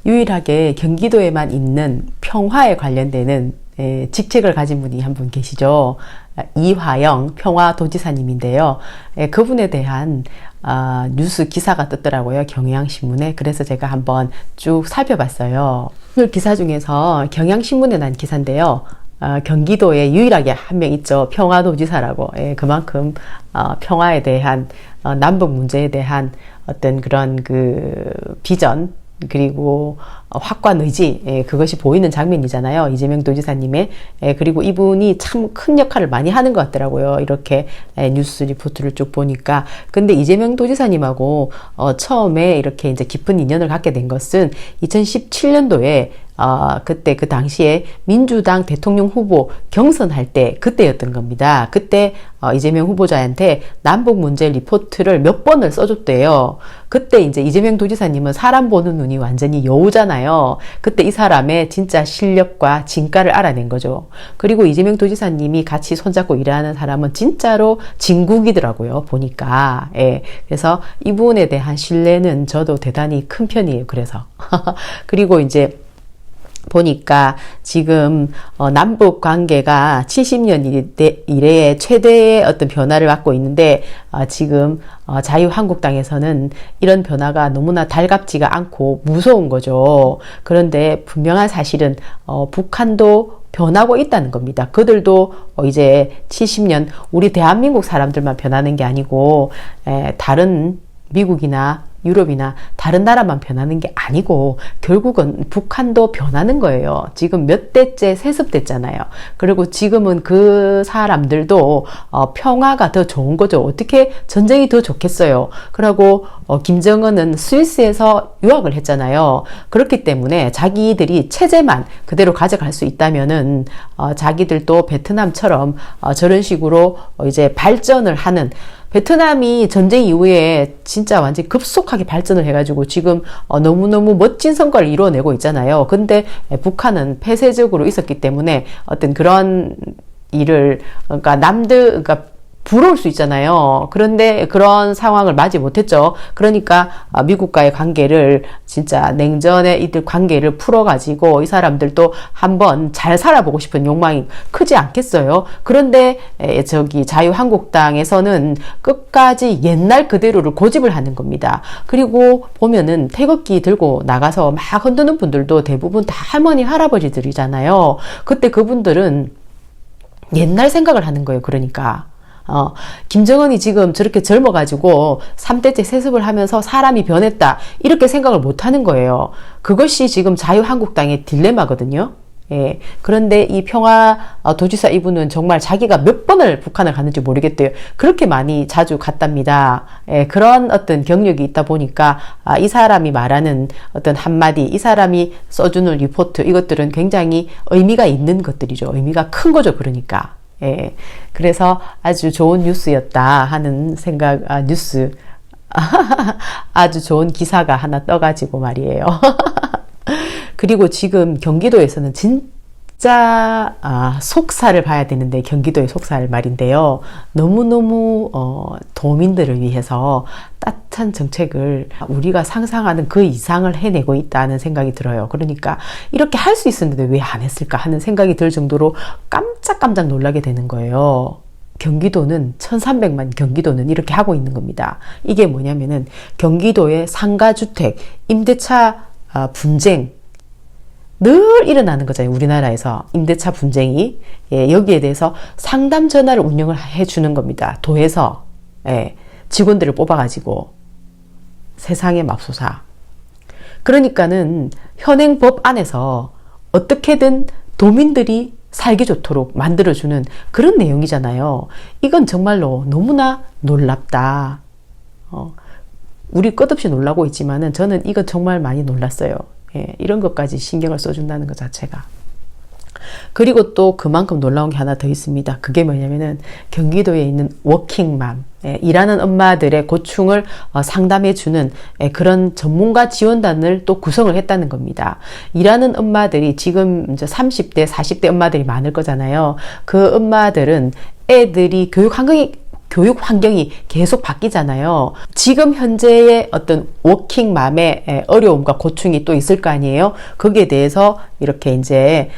유일하게 경기도에만 있는 평화에 관련되는 직책을 가진 분이 한 분 계시죠. 이화영 평화도지사님인데요. 그분에 대한 뉴스 기사가 떴더라고요. 경향신문에. 그래서 제가 한번 쭉 살펴봤어요. 오늘 기사 중에서 경향신문에 난 기사인데요. 경기도에 유일하게 한 명 있죠. 평화도지사라고. 그만큼 평화에 대한 남북 문제에 대한 어떤 그런 그 비전 그리고 확고한 의지 그것이 보이는 장면이잖아요. 이재명 도지사님의. 그리고 이분이 참 큰 역할을 많이 하는 것 같더라고요. 이렇게 뉴스 리포트를 쭉 보니까. 근데 이재명 도지사님하고 처음에 이렇게 이제 깊은 인연을 갖게 된 것은 2017년도에 그때 그 당시에 민주당 대통령 후보 경선할 때 그때였던 겁니다. 그때 이재명 후보자한테 남북 문제 리포트를 몇 번을 써줬대요. 그때 이제 이재명 도지사님은 사람 보는 눈이 완전히 여우잖아요. 그때 이 사람의 진짜 실력과 진가를 알아낸 거죠. 그리고 이재명 도지사님이 같이 손잡고 일하는 사람은 진짜로 진국이더라고요. 보니까. 그래서 이분에 대한 신뢰는 저도 대단히 큰 편이에요. 그래서. 그리고 이제 보니까 지금 남북 관계가 70년 이래에 최대의 어떤 변화를 갖고 있는데 지금 자유한국당에서는 이런 변화가 너무나 달갑지가 않고 무서운 거죠. 그런데 분명한 사실은 북한도 변하고 있다는 겁니다. 그들도 이제 70년 우리 대한민국 사람들만 변하는 게 아니고 다른 미국이나 유럽이나 다른 나라만 변하는 게 아니고 결국은 북한도 변하는 거예요. 지금 몇 대째 세습됐잖아요. 그리고 지금은 그 사람들도 평화가 더 좋은 거죠. 어떻게 전쟁이 더 좋겠어요. 그리고 김정은은 스위스에서 유학을 했잖아요. 그렇기 때문에 자기들이 체제만 그대로 가져갈 수 있다면은 자기들도 베트남처럼 저런 식으로 이제 발전을 하는, 베트남이 전쟁 이후에 진짜 완전히 급속하게 발전을 해가지고 지금 너무너무 멋진 성과를 이루어내고 있잖아요. 근데 북한은 폐쇄적으로 있었기 때문에 어떤 그런 일을, 그러니까 그러니까 부러울 수 있잖아요. 그런데 그런 상황을 맞이 못했죠. 그러니까 미국과의 관계를 진짜 냉전의 이들 관계를 풀어가지고 이 사람들도 한번 잘 살아보고 싶은 욕망이 크지 않겠어요. 그런데 저기 자유한국당에서는 끝까지 옛날 그대로를 고집을 하는 겁니다. 그리고 보면은 태극기 들고 나가서 막 흔드는 분들도 대부분 다 할머니 할아버지들이잖아요. 그때 그분들은 옛날 생각을 하는 거예요. 그러니까 김정은이 지금 저렇게 젊어가지고 3대째 세습을 하면서 사람이 변했다 이렇게 생각을 못하는 거예요. 그것이 지금 자유한국당의 딜레마거든요. 그런데 이 평화도지사 이분은 정말 자기가 몇 번을 북한을 갔는지 모르겠대요. 그렇게 많이 자주 갔답니다. 그런 어떤 경력이 있다 보니까 이 사람이 말하는 어떤 한마디, 이 사람이 써주는 리포트, 이것들은 굉장히 의미가 있는 것들이죠. 의미가 큰 거죠. 그러니까. 그래서 아주 좋은 뉴스였다 하는 생각, 뉴스. 아주 좋은 기사가 하나 떠가지고 말이에요. 그리고 지금 경기도에서는 진짜 속사를 봐야 되는데, 경기도의 속사를 말인데요. 너무너무 도민들을 위해서 따뜻한 정책을 우리가 상상하는 그 이상을 해내고 있다는 생각이 들어요. 그러니까 이렇게 할 수 있었는데 왜 안 했을까 하는 생각이 들 정도로 깜짝깜짝 놀라게 되는 거예요. 경기도는 1300만 경기도는 이렇게 하고 있는 겁니다. 이게 뭐냐면은 경기도의 상가주택, 임대차 분쟁 늘 일어나는 거잖아요. 우리나라에서 임대차 분쟁이. 여기에 대해서 상담 전화를 운영을 해주는 겁니다. 도에서 직원들을 뽑아가지고. 세상에 맙소사. 그러니까는 현행 법 안에서 어떻게든 도민들이 살기 좋도록 만들어주는 그런 내용이잖아요. 이건 정말로 너무나 놀랍다. 우리 끝없이 놀라고 있지만은 저는 이거 정말 많이 놀랐어요. 이런 것까지 신경을 써준다는 것 자체가. 그리고 또 그만큼 놀라운 게 하나 더 있습니다. 그게 뭐냐면은 경기도에 있는 워킹맘, 일하는 엄마들의 고충을 상담해주는 그런 전문가 지원단을 또 구성을 했다는 겁니다. 일하는 엄마들이 지금 이제 30대, 40대 엄마들이 많을 거잖아요. 그 엄마들은 애들이 교육 환경이 교육 환경이 계속 바뀌잖아요. 지금 현재의 어떤 워킹맘의 어려움과 고충이 또 있을 거 아니에요. 거기에 대해서 이렇게 이제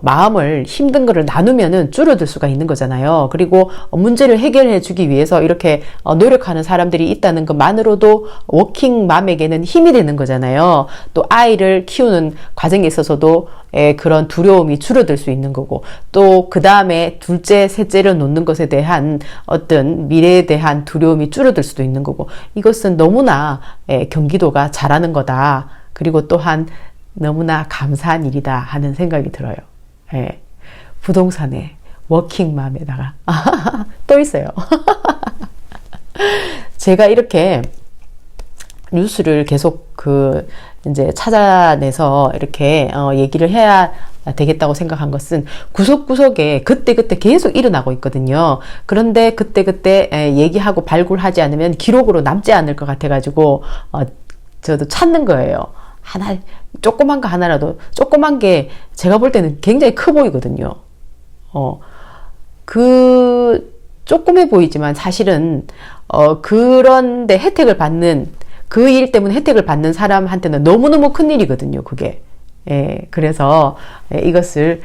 마음을 힘든 거를 나누면은 줄어들 수가 있는 거잖아요. 그리고 문제를 해결해 주기 위해서 이렇게 노력하는 사람들이 있다는 것만으로도 워킹맘에게는 힘이 되는 거잖아요. 또 아이를 키우는 과정에 있어서도 그런 두려움이 줄어들 수 있는 거고, 또 그 다음에 둘째, 셋째를 놓는 것에 대한 어떤 미래에 대한 두려움이 줄어들 수도 있는 거고, 이것은 너무나 경기도가 잘하는 거다. 그리고 또한 너무나 감사한 일이다 하는 생각이 들어요. 예. 부동산에 워킹맘에다가 또 있어요. 제가 이렇게 뉴스를 계속 이제 찾아내서 이렇게 얘기를 해야 되겠다고 생각한 것은 구석구석에 그때그때 계속 일어나고 있거든요. 그런데 그때그때 얘기하고 발굴하지 않으면 기록으로 남지 않을 것 같아가지고 저도 찾는 거예요. 하나, 조그만 거 하나라도, 조그만 게 제가 볼 때는 굉장히 커 보이거든요. 조그매 보이지만 사실은, 그런데 혜택을 받는, 그 일 때문에 혜택을 받는 사람한테는 너무너무 큰 일이거든요, 그게. 예, 그래서 이것을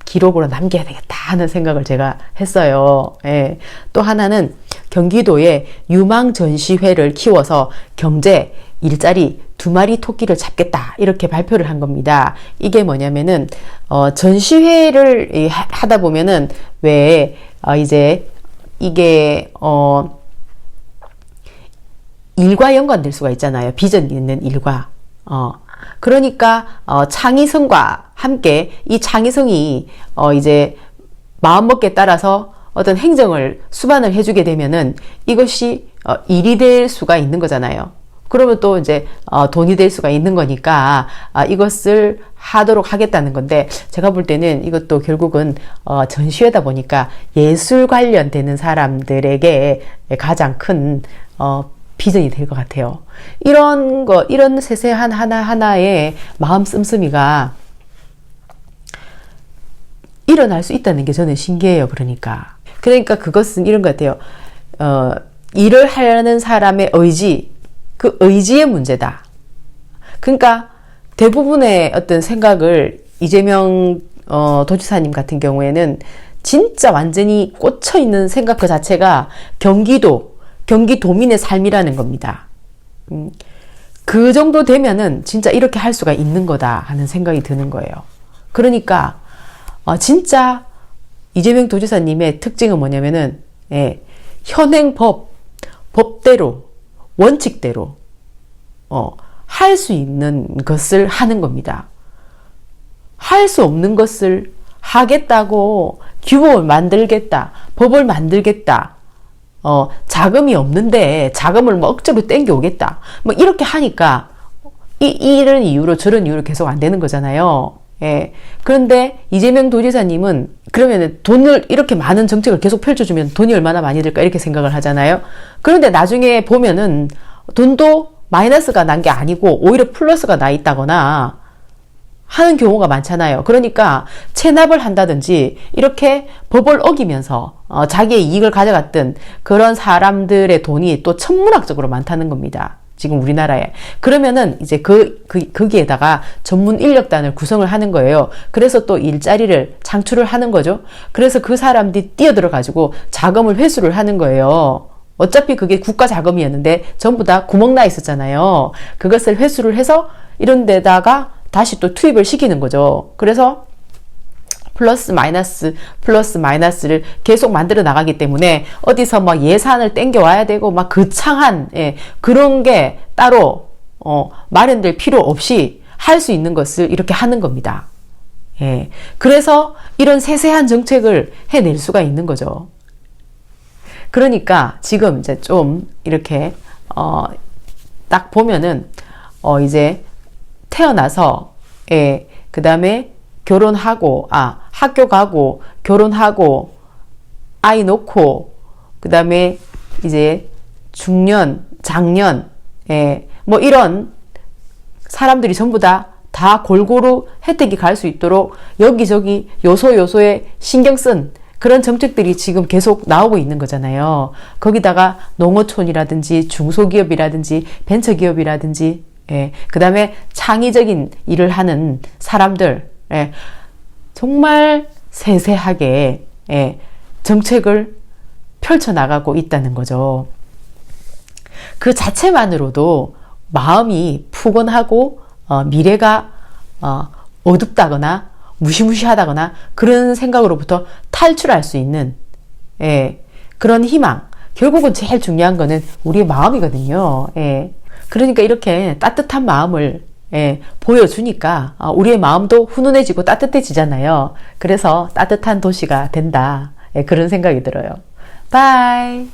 기록으로 남겨야 되겠다 하는 생각을 제가 했어요. 예. 또 하나는 경기도에 유망 전시회를 키워서 경제, 일자리 2마리 토끼를 잡겠다 이렇게 발표를 한 겁니다. 이게 뭐냐면은 전시회를 하다 보면은 왜 이제 이게 일과 연관될 수가 있잖아요. 비전 있는 일과. 그러니까 창의성과 함께 이 창의성이 이제 마음먹기에 따라서 어떤 행정을 수반을 해주게 되면은 이것이 일이 될 수가 있는 거잖아요. 그러면 또 이제 돈이 될 수가 있는 거니까 이것을 하도록 하겠다는 건데, 제가 볼 때는 이것도 결국은 전시회다 보니까 예술 관련되는 사람들에게 가장 큰 비전이 될 것 같아요. 이런 세세한 하나하나의 마음 씀씀이가 일어날 수 있다는 게 저는 신기해요. 그러니까 그것은 이런 것 같아요. 일을 하려는 사람의 의지, 그 의지의 문제다. 그러니까 대부분의 어떤 생각을 이재명 도지사님 같은 경우에는 진짜 완전히 꽂혀 있는 생각 그 자체가 경기도민의 삶이라는 겁니다. 그 정도 되면은 진짜 이렇게 할 수가 있는 거다 하는 생각이 드는 거예요. 그러니까 진짜 이재명 도지사님의 특징은 뭐냐면은 현행 법대로 원칙대로 할 수 있는 것을 하는 겁니다. 할 수 없는 것을 하겠다고 규범을 만들겠다, 법을 만들겠다, 자금이 없는데 자금을 뭐 억지로 땡겨오겠다, 뭐 이렇게 하니까 이런 이유로 저런 이유로 계속 안 되는 거잖아요. 예. 그런데 이재명 도지사님은 그러면 돈을 이렇게 많은 정책을 계속 펼쳐주면 돈이 얼마나 많이 들까 이렇게 생각을 하잖아요. 그런데 나중에 보면은 돈도 마이너스가 난 게 아니고 오히려 플러스가 나 있다거나 하는 경우가 많잖아요. 그러니까 체납을 한다든지 이렇게 법을 어기면서 자기의 이익을 가져갔던 그런 사람들의 돈이 또 천문학적으로 많다는 겁니다. 지금 우리나라에. 그러면은 이제 거기에다가 전문 인력단을 구성을 하는 거예요. 그래서 또 일자리를 창출을 하는 거죠. 그래서 그 사람들이 뛰어들어 가지고 자금을 회수를 하는 거예요. 어차피 그게 국가 자금이었는데 전부 다 구멍 나 있었잖아요. 그것을 회수를 해서 이런 데다가 다시 또 투입을 시키는 거죠. 그래서 플러스 마이너스를 계속 만들어 나가기 때문에 어디서 막 예산을 땡겨 와야 되고 막 거창한 그런 게 따로 마련될 필요 없이 할 수 있는 것을 이렇게 하는 겁니다. 그래서 이런 세세한 정책을 해낼 수가 있는 거죠. 그러니까 지금 이제 좀 이렇게 딱 보면은 이제 태어나서 그 다음에 결혼하고 학교 가고 결혼하고 아이 놓고 그 다음에 이제 중년 장년 뭐 이런 사람들이 전부 다 골고루 혜택이 갈 수 있도록 여기저기 요소에 신경 쓴 그런 정책들이 지금 계속 나오고 있는 거잖아요. 거기다가 농어촌이라든지 중소기업이라든지 벤처기업이라든지 그 다음에 창의적인 일을 하는 사람들 정말 세세하게 정책을 펼쳐나가고 있다는 거죠. 그 자체만으로도 마음이 푸근하고 미래가 어둡다거나 무시무시하다거나 그런 생각으로부터 탈출할 수 있는 그런 희망. 결국은 제일 중요한 거는 우리의 마음이거든요. 그러니까 이렇게 따뜻한 마음을 보여주니까 우리의 마음도 훈훈해지고 따뜻해지잖아요. 그래서 따뜻한 도시가 된다. 그런 생각이 들어요. 바이.